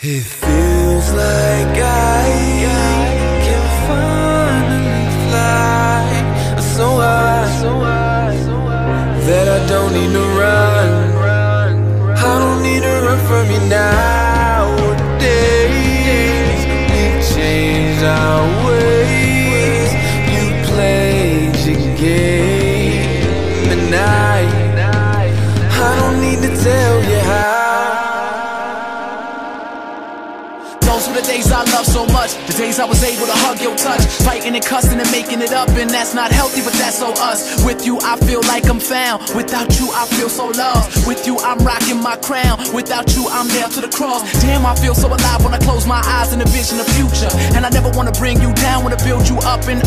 It feels like I can finally fly so high that I don't need to run. I don't need to run from you nowadays. We've changed our ways. You played your game, and I don't need to tell you how. Those were the days I loved so much, the days I was able to hug your touch, fighting and cussing and making it up, and that's not healthy, but that's so us. With you I feel like I'm found, without you I feel so lost. With you I'm rocking my crown, without you I'm nailed to the cross. Damn, I feel so alive when I close my eyes and envision the future. And I never wanna bring you down, wanna build you up and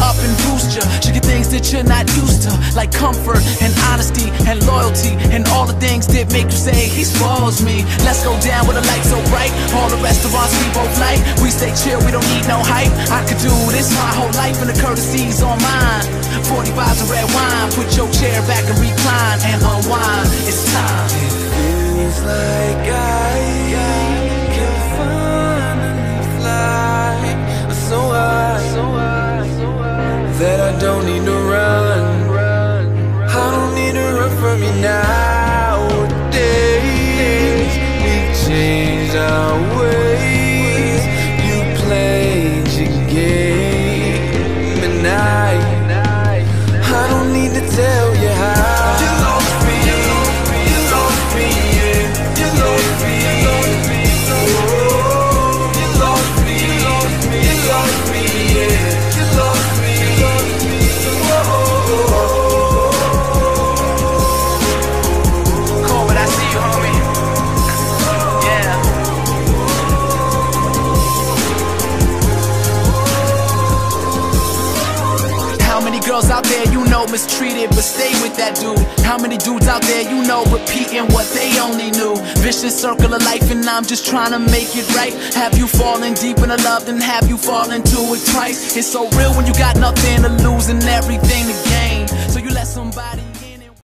boost you. Show you things that you're not used to, like comfort and honesty and loyalty, and all the things that make you say he spoils me. Let's go down with a light so bright, all the restaurants we both like. We stay chill, we don't need no hype. I could do this my whole life, and the courtesy's on mine. 45s of red wine, put your chair back and recline and unwind. It's time. It feels like I can finally fly so high that I don't need to run. I don't need to run from you nowadays. We've changed our ways. I don't need to tell you how. You lost me, you lost me, yeah. You lost me, you lost me, oh. You lost me, you lost me, you lost me, yeah. You lost me, you lost me, oh. Cool, but I see you, homie. How many girls out there you know mistreated but stay with that dude? How many dudes out there you know repeating what they only knew? Vicious circle of life, and I'm just trying to make it right. Have you fallen deep in a love, then have you fallen into it twice? It's so real when you got nothing to lose and everything to gain, so you let somebody